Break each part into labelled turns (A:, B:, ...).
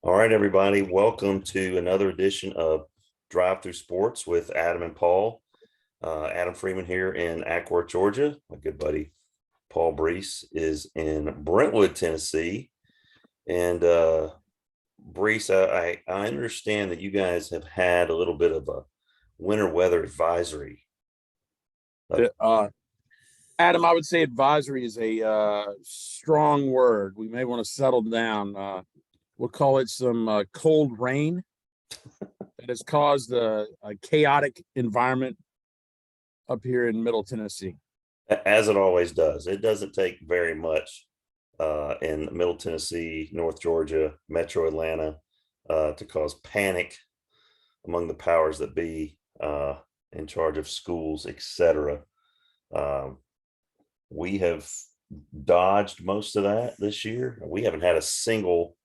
A: All right, everybody. Welcome to another edition of Drive Through Sports with Adam and Paul. Adam Freeman here in Ackworth, Georgia. My good buddy Paul Brees is in Brentwood, Tennessee. And Brees, I understand that you guys have had a little bit of a winter weather advisory.
B: Uh, Adam, I would say advisory is a strong word. We may want to settle down. We'll call it some cold rain that has caused a chaotic environment up here in Middle Tennessee.
A: As it always does. It doesn't take very much in Middle Tennessee, North Georgia, Metro Atlanta to cause panic among the powers that be in charge of schools, etc. We have dodged most of that this year. We haven't had a single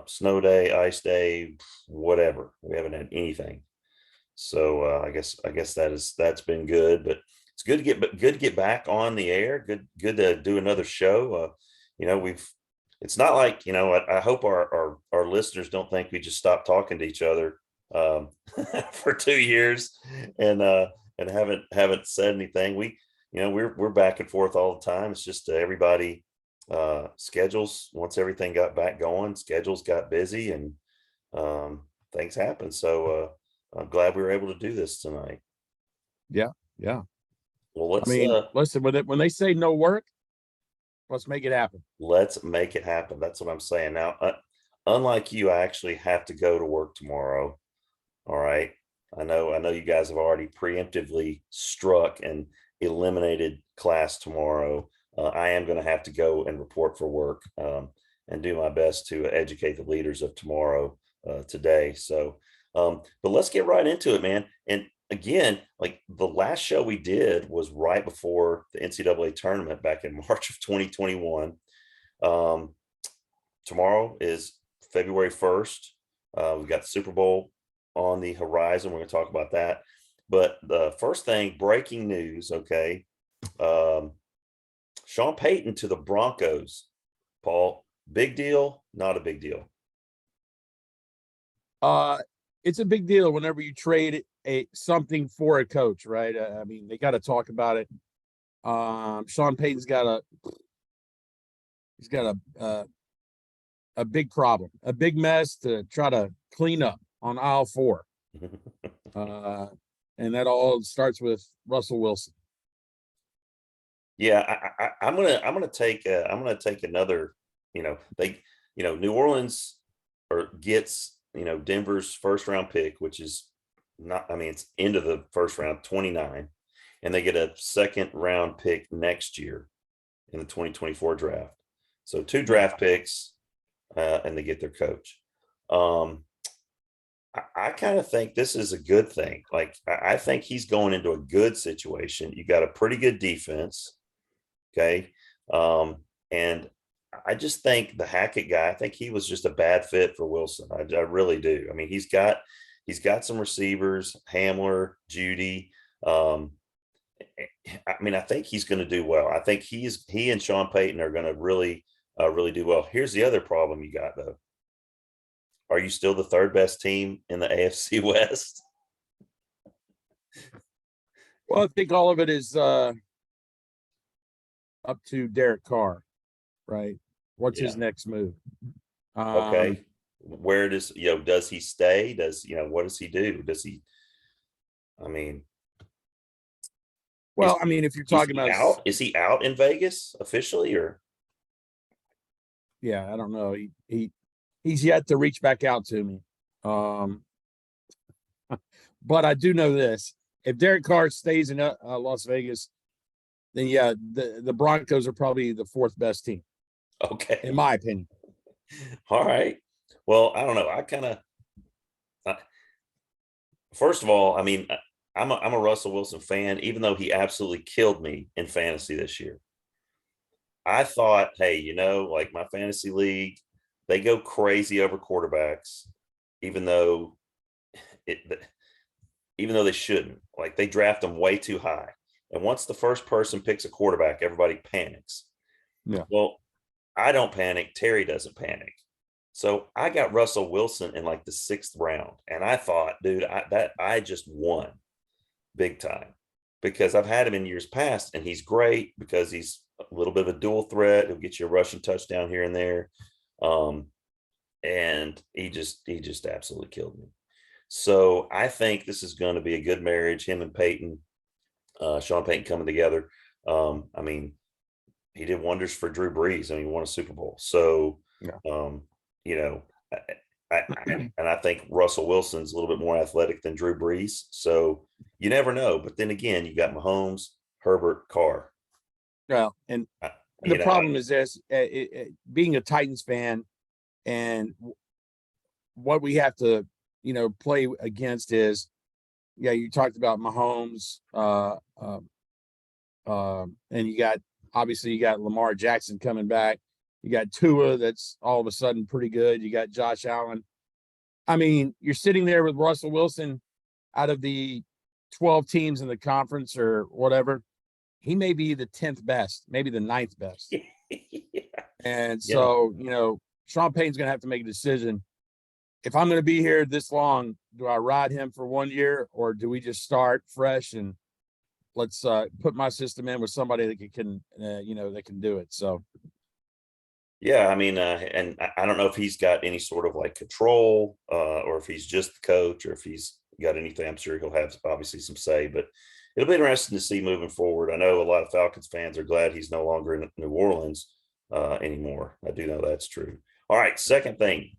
A: snow day, ice day, whatever. We haven't had anything. So I guess that's been good, but it's good to get back on the air. Good to do another show. It's not like, I hope our listeners don't think we just stopped talking to each other for 2 years and haven't said anything. We're back and forth all the time. It's just everybody schedules, once everything got back going, schedules got busy and things happen. So I'm glad we were able to do this tonight.
B: Yeah.
A: Well,
B: listen, when they say no work, let's make it happen.
A: Let's make it happen. That's what I'm saying. Now, unlike you, I actually have to go to work tomorrow. All right. I know you guys have already preemptively struck and eliminated class tomorrow. I am going to have to go and report for work and do my best to educate the leaders of tomorrow today. So, but let's get right into it, man. And again, like the last show we did was right before the NCAA tournament back in March of 2021. Tomorrow is February 1st. We've got the Super Bowl on the horizon. We're going to talk about that. But the first thing, breaking news, okay. Sean Payton to the Broncos. Paul, big deal, not a big deal?
B: It's a big deal whenever you trade something for a coach, right? I mean, they got to talk about it. Sean Payton's got a big problem, a big mess to try to clean up on aisle 4. And that all starts with Russell Wilson.
A: Yeah, I'm gonna take another. New Orleans gets Denver's first round pick, which is not. I mean, it's into the first round, 29, and they get a second round pick next year in the 2024 draft. So 2 draft picks, and they get their coach. I kind of think this is a good thing. Like, I think he's going into a good situation. You got a pretty good defense. Okay. And I just think the Hackett guy, I think he was just a bad fit for Wilson. I really do. I mean, he's got some receivers, Hamler, Judy. I mean, I think he's going to do well. I think he and Sean Payton are going to really do well. Here's the other problem you got though. Are you still the 3rd best team in the AFC West?
B: Well, I think all of it is up to Derek Carr, right? What's his next move?
A: Okay. Where does he stay? What does he do? I mean,
B: if you're talking about
A: is he out in Vegas officially or?
B: Yeah, I don't know. He's yet to reach back out to me. But I do know this. If Derek Carr stays in Las Vegas, then yeah, the Broncos are probably the 4th best team.
A: Okay.
B: In my opinion.
A: All right. Well, I don't know. First of all, I mean, I'm a Russell Wilson fan, even though he absolutely killed me in fantasy this year. I thought, hey, like my fantasy league, they go crazy over quarterbacks, even though they shouldn't. Like, they draft them way too high. And once the first person picks a quarterback, everybody panics.
B: Yeah.
A: Well, I don't panic. Terry doesn't panic. So I got Russell Wilson in like the 6th round, and I thought, dude, I just won big time because I've had him in years past, and he's great because he's a little bit of a dual threat. He'll get you a rushing touchdown here and there, um, and he just absolutely killed me. So I think this is going to be a good marriage. Him and Payton, Sean Payton coming together. I mean, he did wonders for Drew Brees. I mean, he won a Super Bowl. So,
B: Yeah.
A: um, you know, and I think Russell Wilson's a little bit more athletic than Drew Brees. So you never know. But then again, you got Mahomes, Herbert, Carr.
B: Well, and
A: I,
B: the
A: you know,
B: problem is this: being a Titans fan, and what we have to, play against is, yeah, you talked about Mahomes, and you got Lamar Jackson coming back. You got Tua, that's all of a sudden pretty good. You got Josh Allen. I mean, you're sitting there with Russell Wilson out of the 12 teams in the conference or whatever. He may be the 10th best, maybe the 9th best.
A: yeah,
B: And
A: yeah,
B: so, Sean Payton's going to have to make a decision. If I'm going to be here this long, do I ride him for 1 year, or do we just start fresh and let's put my system in with somebody that can that can do it? So,
A: yeah. I mean, and I don't know if he's got any sort of like control, or if he's just the coach, or if he's got anything. I'm sure he'll have obviously some say, but it'll be interesting to see moving forward. I know a lot of Falcons fans are glad he's no longer in New Orleans anymore. I do know that's true. All right, second thing,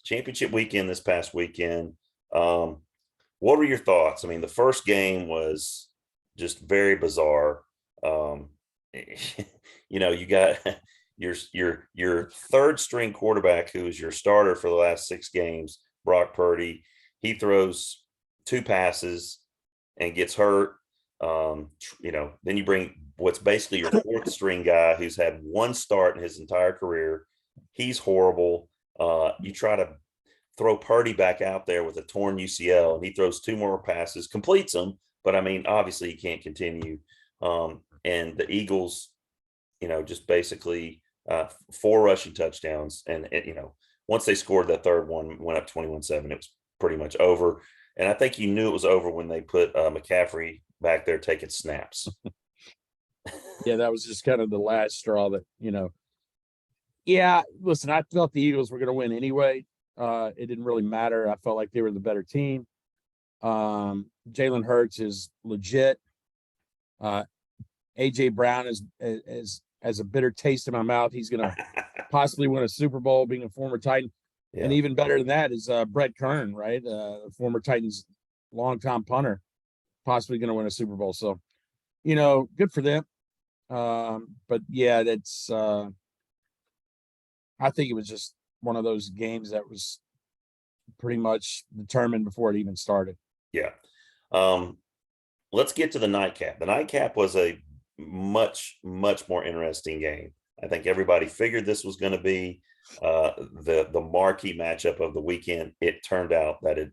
A: championship weekend this past weekend. Um, what were your thoughts? I mean, the first game was just very bizarre. Um, you got your third string quarterback, who is your starter for the last 6 games, Brock Purdy. He throws 2 passes and gets hurt. Then you bring what's basically your fourth string guy, who's had 1 start in his entire career. He's horrible. You try to throw Purdy back out there with a torn UCL, and he throws 2 more passes, completes them, but I mean, obviously he can't continue. And the Eagles, just basically 4 rushing touchdowns, and once they scored that third one, went up 21-7, it was pretty much over. And I think you knew it was over when they put McCaffrey back there taking snaps.
B: yeah, that was just kind of the last straw that, yeah, listen, I felt the Eagles were going to win anyway. It didn't really matter. I felt like they were the better team. Jalen Hurts is legit. AJ Brown has a bitter taste in my mouth. He's going to possibly win a Super Bowl, being a former Titan.
A: Yeah.
B: And even better than that is Brett Kern, right? Former Titans longtime punter, possibly going to win a Super Bowl. So, good for them. But yeah, that's I think it was just one of those games that was pretty much determined before it even started.
A: Yeah. Let's get to the nightcap. The nightcap was a much, much more interesting game. I think everybody figured this was going to be the marquee matchup of the weekend. It turned out that it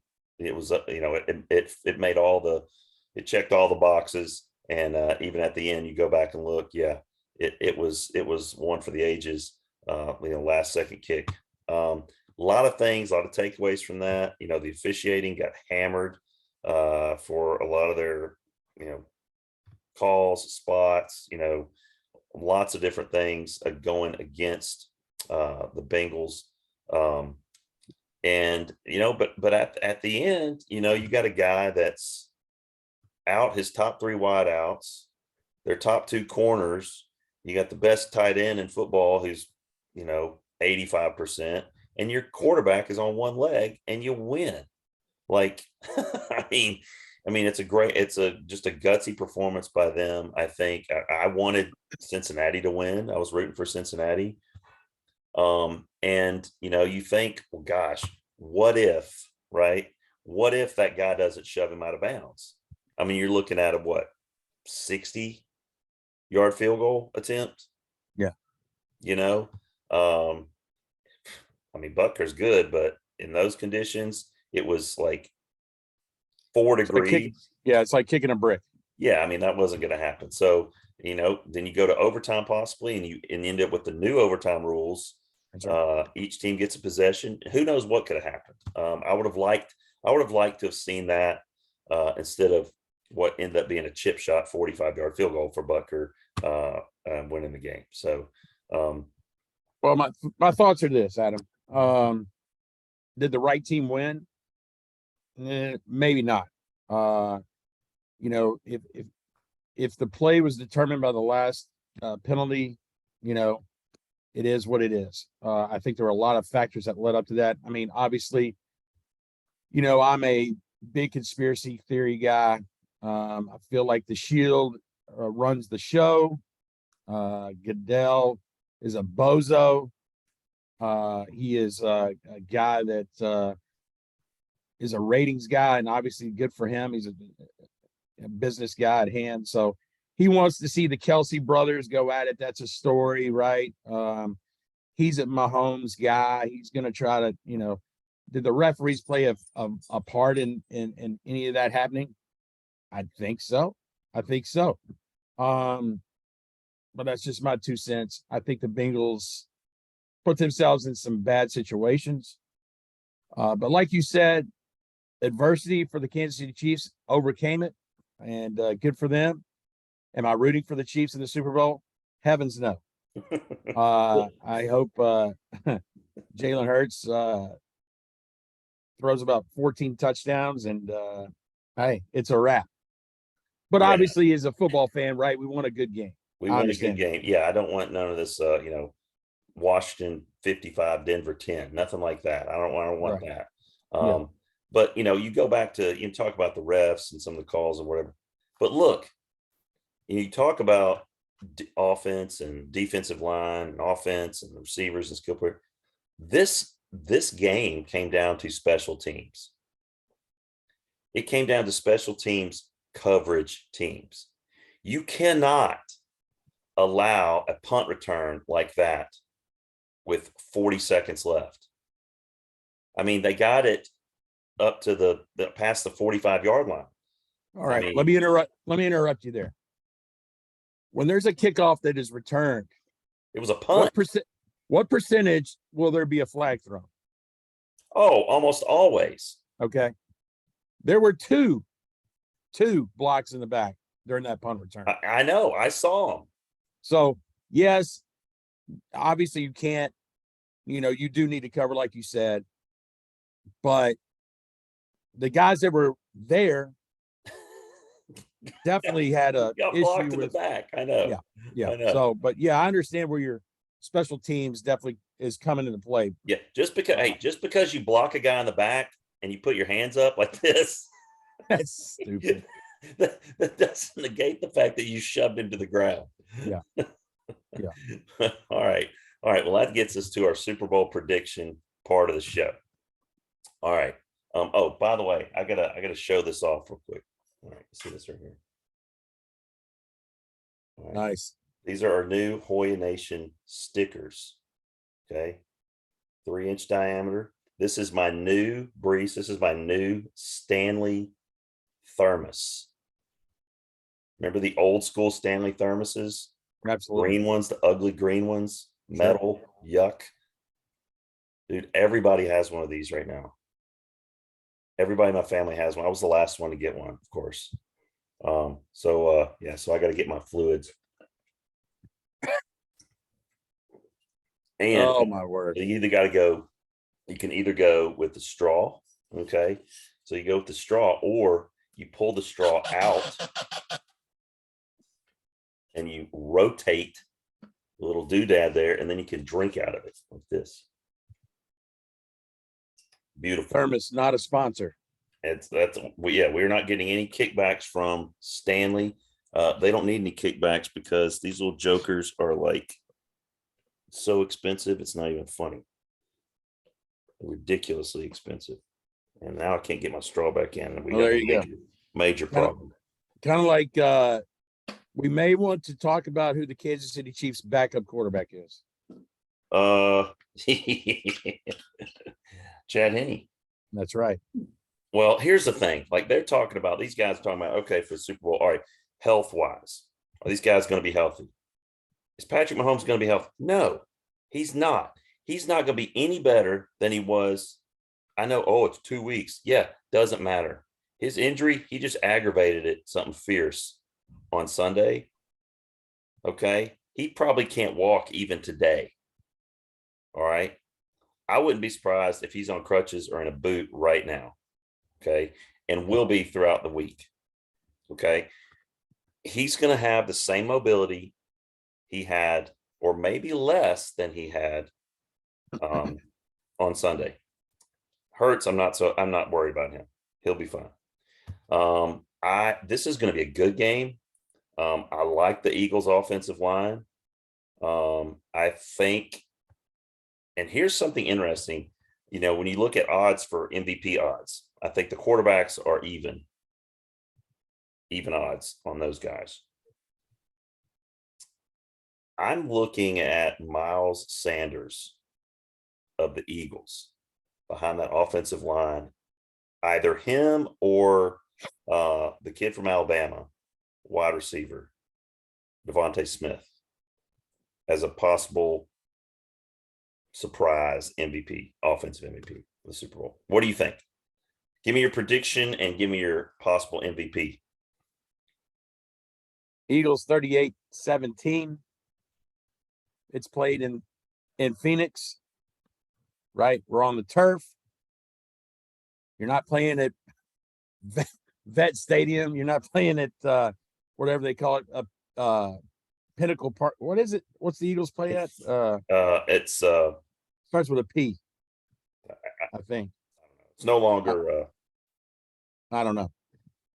A: was it made it checked all the boxes, and even at the end, you go back and look, yeah, it was one for the ages. Last second kick. A lot of things, a lot of takeaways from that. The officiating got hammered for a lot of their calls, spots, lots of different things going against the Bengals. But at the end, you got a guy that's out his top 3 wideouts, their top 2 corners. You got the best tight end in football, who's 85%, and your quarterback is on 1 leg, and you win. Like, I mean, it's just a gutsy performance by them. I think I wanted Cincinnati to win. I was rooting for Cincinnati. And you think, well, gosh, what if, right? What if that guy doesn't shove him out of bounds? I mean, you're looking at a 60-yard field goal attempt.
B: Yeah.
A: Butker's good, but in those conditions, it was like 4 degrees.
B: It's like kicking a brick.
A: Yeah, that wasn't going to happen. So, then you go to overtime possibly, and you end up with the new overtime rules.
B: That's right.
A: Each team gets a possession. Who knows what could have happened? I would have liked to have seen that instead of what ended up being a chip shot 45-yard field goal for Butker winning the game. So,
B: well, my thoughts are this, Adam. Did the right team win? Maybe not. If the play was determined by the last penalty, it is what it is. I think there were a lot of factors that led up to that. I mean, obviously, I'm a big conspiracy theory guy. I feel like the Shield runs the show. Goodell is a bozo. He is a guy that is a ratings guy, and obviously good for him. He's a business guy at hand. So he wants to see the Kelsey brothers go at it. That's a story, right? He's a Mahomes guy. He's going to try to, did the referees play a part in any of that happening? I think so. But that's just my 2 cents. I think the Bengals put themselves in some bad situations. But like you said, adversity for the Kansas City Chiefs overcame it, and good for them. Am I rooting for the Chiefs in the Super Bowl? Heavens no. I hope Jalen Hurts throws about 14 touchdowns, and hey, it's a wrap. But obviously, as a football fan, right, we want a good game.
A: We want a good game. Yeah, I don't want none of this, Washington 55, Denver 10, nothing like that. I don't want that. But, you go back to, you talk about the refs and some of the calls or whatever. But look, you talk about offense and defensive line and offense and receivers and skill player. This game came down to special teams. It came down to special teams coverage teams. You cannot allow a punt return like that with 40 seconds left. I mean, they got it up to the past the 45-yard line.
B: All right, let me interrupt you there. When there's a kickoff that is returned,
A: it was a punt.
B: What percentage will there be a flag thrown?
A: Oh, almost always.
B: Okay. There were two blocks in the back during that punt return.
A: I know. I saw them.
B: So, yes, obviously you can't, you do need to cover, like you said. But the guys that were there definitely had a issue with
A: the back. I know.
B: Yeah.
A: I know.
B: So, but yeah, I understand where your special teams definitely is coming into play.
A: Yeah, just because you block a guy in the back and you put your hands up like this,
B: that's stupid.
A: that doesn't negate the fact that you shoved him to the ground.
B: Yeah.
A: All right. Well, that gets us to our Super Bowl prediction part of the show. All right. Oh, by the way, I gotta show this off real quick. All right, see this right here. All right.
B: Nice.
A: These are our new Hoya Nation stickers. Okay. 3-inch diameter. This is my new Brees. This is my new Stanley thermos. Remember the old school Stanley thermoses?
B: Absolutely.
A: Green ones, the ugly green ones, metal, yuck. Dude, everybody has one of these right now. Everybody in my family has one. I was the last one to get one, of course. So I got to get my fluids. And
B: oh my word.
A: You can either go with the straw. Okay. So you go with the straw, or you pull the straw out and you rotate the little doodad there, and then you can drink out of it like this. Beautiful.
B: Thermos, not a sponsor.
A: We're not getting any kickbacks from Stanley. They don't need any kickbacks because these little jokers are like so expensive. It's not even funny. Ridiculously expensive. And now I can't get my straw back in. And we got a major problem.
B: Kind of like we may want to talk about who the Kansas City Chiefs backup quarterback is.
A: Chad Henne.
B: That's right.
A: Well, here's the thing. Like these guys are talking about, okay, for the Super Bowl, all right, health-wise, are these guys going to be healthy? Is Patrick Mahomes going to be healthy? No, he's not. He's not going to be any better than he was. I know, oh, it's 2 weeks. Yeah, doesn't matter. His injury, he just aggravated it, something fierce on Sunday. Okay. He probably can't walk even today. All right. I wouldn't be surprised if he's on crutches or in a boot right now. Okay. And will be throughout the week. Okay. He's going to have the same mobility he had, or maybe less than he had on Sunday. Hurts, I'm not worried about him. He'll be fine. This is going to be a good game. I like the Eagles offensive line. I think, and here's something interesting, when you look at odds for MVP odds, I think the quarterbacks are even odds on those guys. I'm looking at Miles Sanders of the Eagles behind that offensive line, either him or the kid from Alabama, wide receiver, Devontae Smith, as a possible surprise MVP, offensive MVP of the Super Bowl. What do you think? Give me your prediction and give me your possible MVP.
B: Eagles 38-17. It's played in Phoenix, right? We're on the turf. You're not playing at Vet Stadium. You're not playing at whatever they call it, Pinnacle Park. What is it? What's the Eagles play at?
A: It's
B: starts with a P, I think.
A: It's no longer.
B: I don't know.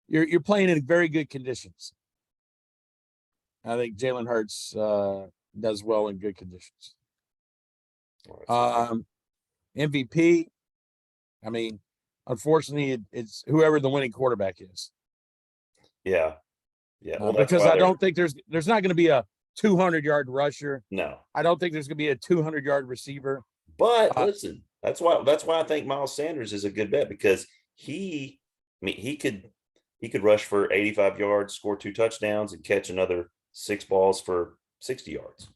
B: You're playing in very good conditions. I think Jalen Hurts does well in good conditions. MVP. I mean, unfortunately, it's whoever the winning quarterback is.
A: Yeah. Well,
B: because I don't think there's not going to be a 200-yard rusher.
A: No,
B: I don't think there's going to be a 200-yard receiver.
A: But listen, that's why I think Miles Sanders is a good bet, because he could rush for 85 yards, score 2 touchdowns, and catch another 6 balls for 60 yards.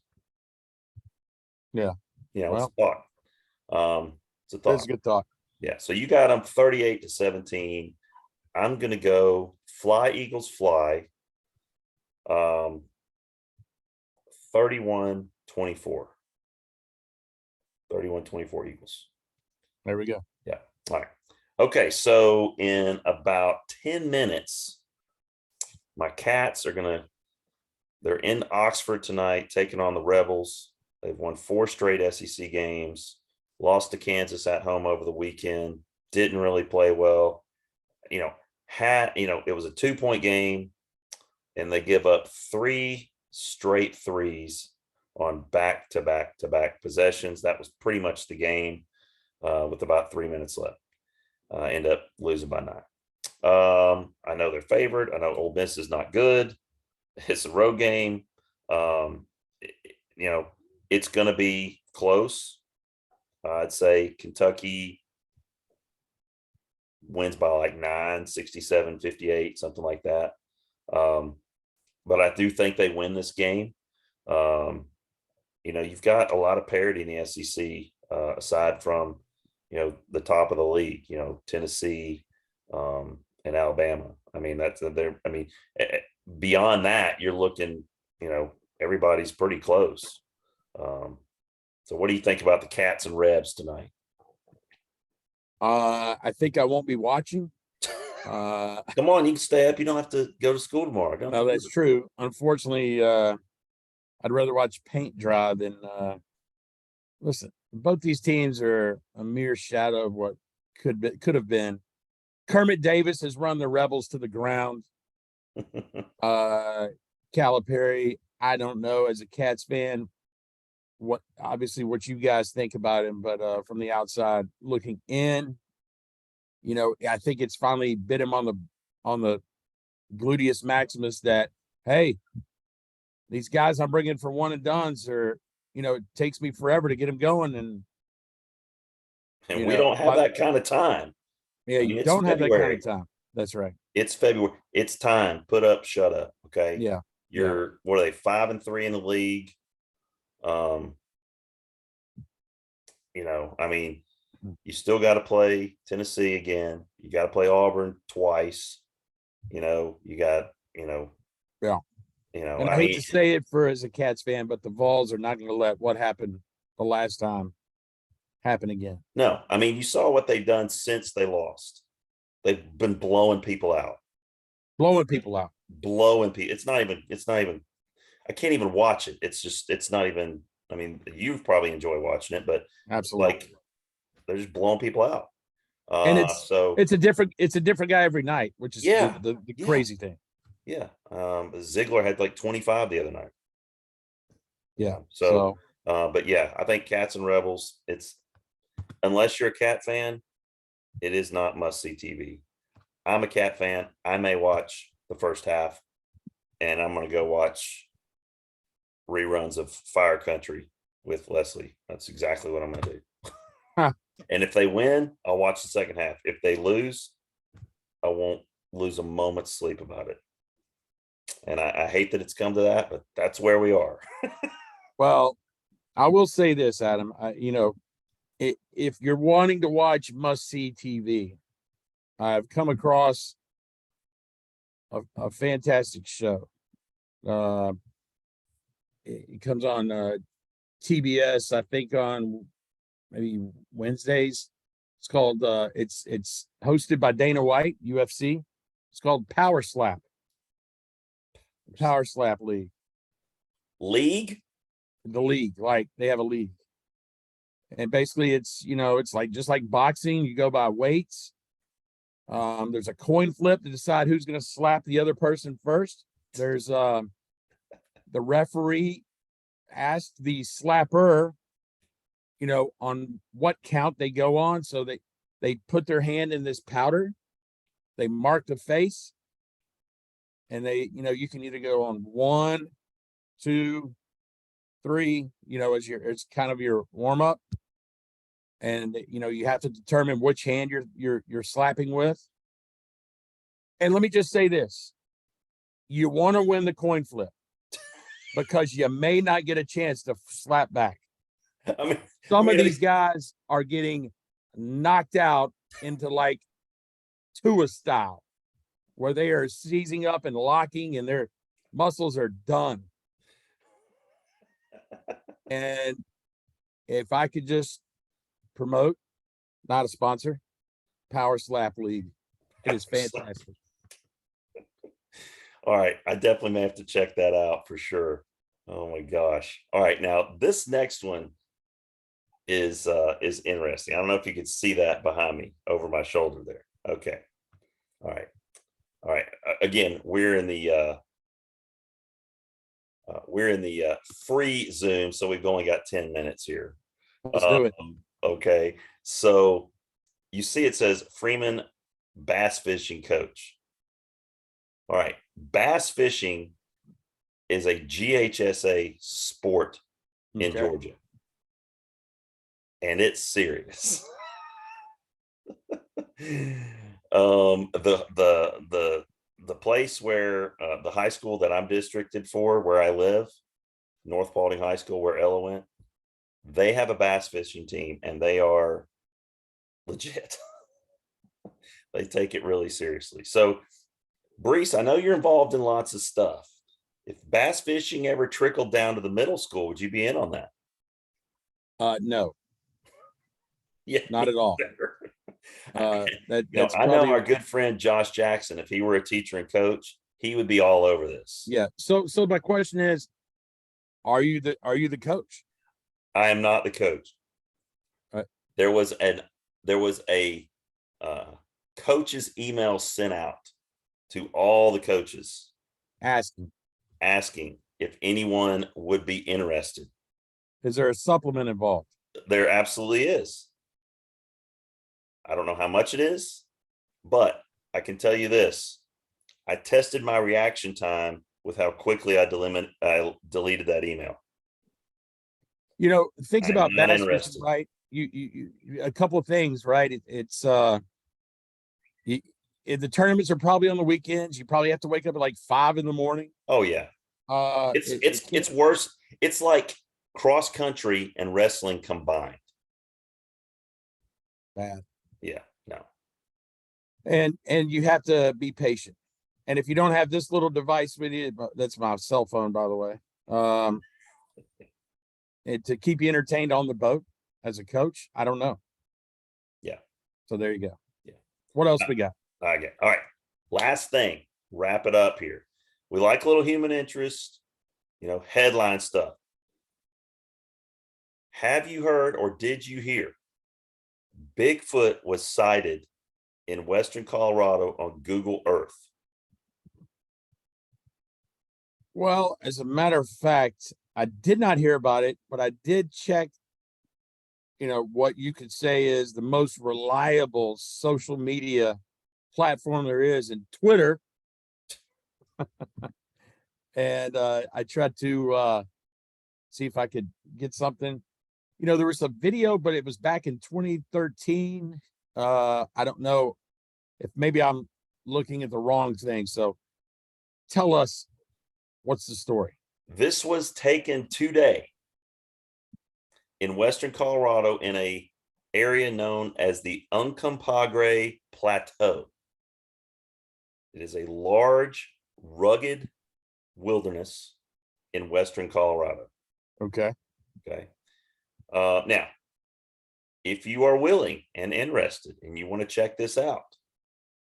B: Yeah.
A: It's a thought. It's a thought.
B: That's a good thought.
A: Yeah. So you got them 38-17. I'm going to go fly, Eagles, fly. 31-24. 31-24 Eagles.
B: There we go.
A: Yeah. All right. Okay. So in about 10 minutes, my Cats they're in Oxford tonight, taking on the Rebels. They've won 4 straight SEC games, lost to Kansas at home over the weekend, didn't really play well. It was a 2-point game, and they give up 3 straight threes on back-to-back possessions. That was pretty much the game with about 3 minutes left. End up losing by 9. I know they're favored. I know Ole Miss is not good. It's a road game. It's going to be close. I'd say Kentucky wins by like 9, 67-58, something like that. But I do think they win this game. You've got a lot of parity in the SEC, aside from, the top of the league, Tennessee and Alabama. I mean, beyond that, you're looking, everybody's pretty close. So what do you think about the Cats and Rebs tonight?
B: I think I won't be watching.
A: Come on, you can stay up. You don't have to go to school tomorrow.
B: No, that's true. Unfortunately, I'd rather watch paint dry than listen. Both these teams are a mere shadow of what could have been. Kermit Davis has run the Rebels to the ground. Calipari, I don't know, as a Cats fan, what you guys think about him, but from the outside looking in, I think it's finally bit him on the gluteus maximus that, hey, these guys I'm bringing for one and dones are, it takes me forever to get them going, and
A: we don't have that kind of time.
B: Yeah, you don't have that kind of time. That's right.
A: It's February. It's time. Put up, shut up. Okay.
B: Yeah.
A: What are they, 5-3 in the league? I mean, you still got to play Tennessee again. You got to play Auburn twice. You got,
B: Yeah. And I
A: I
B: hate
A: mean,
B: to say it for as a Cats fan, but the Vols are not going to let what happened the last time happen again.
A: no, I mean, you saw what they've done since they lost. They've been blowing people out,
B: Blowing people out.
A: blowing people. It's not even, I can't even watch it. It's not even, I mean, you probably enjoy watching it, but
B: Absolutely.
A: like they're just blowing people out.
B: And
A: So
B: it's a different guy every night, which is
A: yeah,
B: the
A: yeah,
B: crazy thing.
A: yeah. Ziegler had like 25 the other night.
B: Yeah.
A: So, but yeah, I think Cats and Rebels, it's, unless you're a Cat fan, it is not must see TV. I'm a Cat fan. I may watch the first half, and I'm going to go watch reruns of Fire Country with Leslie. That's exactly what I'm going to do.
B: Huh.
A: And if they win, I'll watch the second half. If they lose, I won't lose a moment's sleep about it. And I hate that it's come to that, but that's where we are.
B: Well, I will say this, Adam. If you're wanting to watch must see TV, I've come across a fantastic show. It comes on TBS, I think, on maybe Wednesdays. It's called it's hosted by Dana White, UFC. It's called Power Slap. Power Slap League.
A: League?
B: The league, like they have a league. And basically it's like just like boxing, you go by weights. There's a coin flip to decide who's going to slap the other person first. There's the referee asked the slapper, on what count they go on. So they put their hand in this powder, they mark the face, and you can either go on 1, 2, 3, it's kind of your warm up. And you have to determine which hand you're slapping with. And let me just say this: you want to win the coin flip because you may not get a chance to slap back.
A: I mean,
B: Some of these guys are getting knocked out into like Tua style, where they are seizing up and locking, and their muscles are done. And if I could just promote, not a sponsor, Power Slap League. It is fantastic.
A: All right, I definitely may have to check that out for sure. Oh my gosh. All right, now this next one is interesting. I don't know if you could see that behind me over my shoulder there. Okay. All right. All right. Again, we're in the free Zoom, so we've only got 10 minutes here.
B: Let's do it.
A: Okay. So you see it says Freeman bass fishing coach. All right. Bass fishing is a GHSA sport in Georgia. And it's serious. The place where the high school that I'm districted for, where I live, North Paulding High School, where Ella went, they have a bass fishing team, and they are legit. They take it really seriously. So, Brees, I know you're involved in lots of stuff. If bass fishing ever trickled down to the middle school, would you be in on that?
B: No.
A: Yeah,
B: not at all. That's
A: I know our good friend Josh Jackson. If he were a teacher and coach, he would be all over this.
B: Yeah. So my question is, are you the coach?
A: I am not the coach. There was a coach's email sent out to all the coaches asking if anyone would be interested.
B: Is there a supplement involved?
A: There absolutely is. I don't know how much it is, but I can tell you this. I tested my reaction time with how quickly I deleted that email.
B: Things about bass fishing, right? You a couple of things, right? The tournaments are probably on the weekends. You probably have to wake up at like 5 a.m.
A: Oh yeah. It's worse. It's like cross country and wrestling combined.
B: bad.
A: Yeah, no.
B: And you have to be patient. And if you don't have this little device with you, that's my cell phone, by the way. And to keep you entertained on the boat as a coach, I don't know.
A: Yeah.
B: So there you go.
A: Yeah.
B: What else we got?
A: Okay. All right. Last thing, wrap it up here. We like a little human interest, headline stuff. Have you heard or did you hear Bigfoot was sighted in Western Colorado on Google Earth?
B: Well, as a matter of fact, I did not hear about it, but I did check, what you could say is the most reliable social media platform there is in Twitter. And I tried to see if I could get something. There was a video, but it was back in 2013. I don't know if maybe I'm looking at the wrong thing. So tell us, what's the story?
A: This was taken today in Western Colorado in a area known as the Uncompahgre Plateau. It is a large, rugged wilderness in Western Colorado.
B: Okay.
A: Okay. Now, if you are willing and interested and you want to check this out,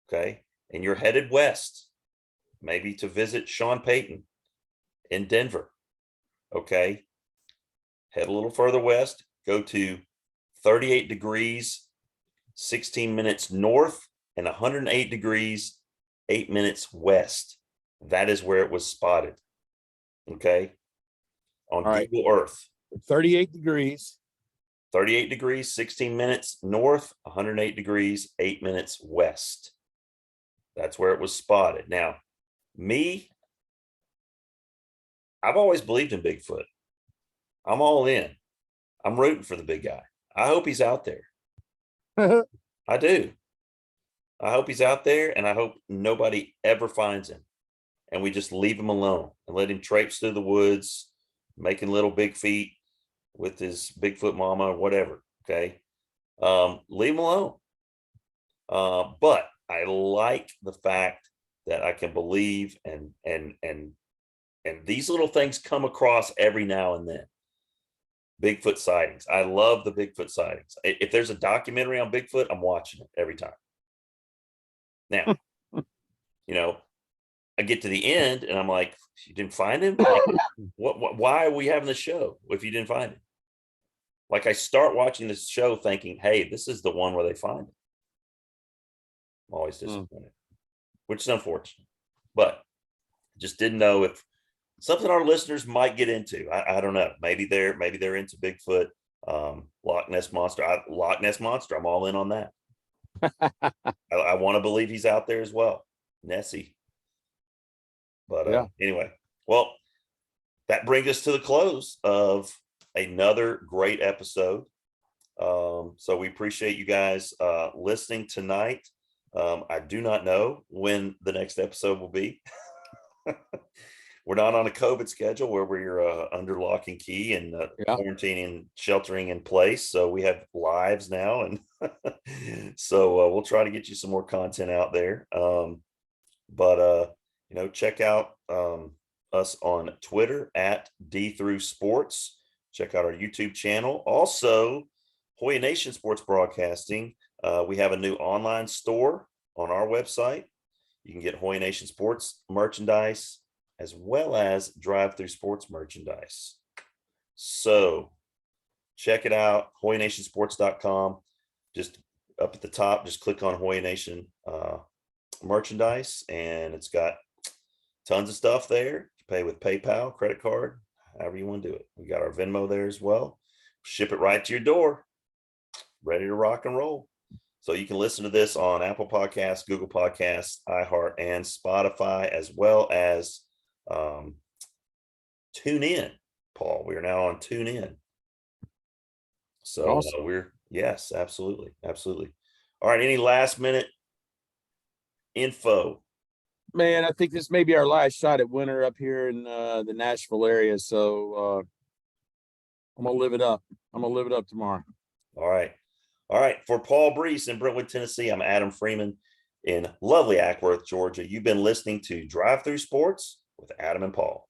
A: okay, and you're headed west, maybe to visit Sean Payton in Denver, okay, head a little further west, go to 38 degrees, 16 minutes north, and 108 degrees, 8 minutes west. That is where it was spotted, okay, on Google Earth.
B: 38 degrees.
A: 38 degrees, 16 minutes north, 108 degrees, 8 minutes west. That's where it was spotted. Now, I've always believed in Bigfoot. I'm all in. I'm rooting for the big guy. I hope he's out there. I do. I hope he's out there, and I hope nobody ever finds him. And we just leave him alone and let him traipse through the woods, making little big feet with his Bigfoot mama or whatever. Okay. Leave him alone. But I like the fact that I can believe and these little things come across every now and then. Bigfoot sightings. I love the Bigfoot sightings. If there's a documentary on Bigfoot, I'm watching it every time. Now, I get to the end and I'm like, you didn't find him? Like, why are we having the show if you didn't find him? Like, I start watching this show thinking, hey, this is the one where they find him. I'm always disappointed, which is unfortunate. But just didn't know if something our listeners might get into. I don't know. Maybe they're into Bigfoot, Loch Ness Monster. Loch Ness Monster. I'm all in on that. I want to believe he's out there as well, Nessie. But anyway, well, that brings us to the close of another great episode. So we appreciate you guys listening tonight. I do not know when the next episode will be. We're not on a COVID schedule where we're under lock and key and quarantining, sheltering in place. So we have lives now, and so we'll try to get you some more content out there. But check out us on Twitter at D through Sports. Check out our YouTube channel. Also, Hoya Nation Sports Broadcasting. We have a new online store on our website. You can get Hoya Nation Sports merchandise as well as drive-through sports merchandise. So check it out, HoyaNationSports.com. Just up at the top, just click on Hoya Nation merchandise, and it's got tons of stuff there. You pay with PayPal, credit card, however you want to do it. We got our Venmo there as well. Ship it right to your door, ready to rock and roll. So you can listen to this on Apple Podcasts, Google Podcasts, iHeart, and Spotify, as well as Tune In. Paul, we are now on Tune In. So
B: awesome.
A: Yes, absolutely. All right. Any last minute info?
B: Man, I think this may be our last shot at winter up here in the Nashville area. So I'm going to live it up. I'm going to live it up tomorrow.
A: All right. All right. For Paul Brees in Brentwood, Tennessee, I'm Adam Freeman in lovely Ackworth, Georgia. You've been listening to Drive Through Sports with Adam and Paul.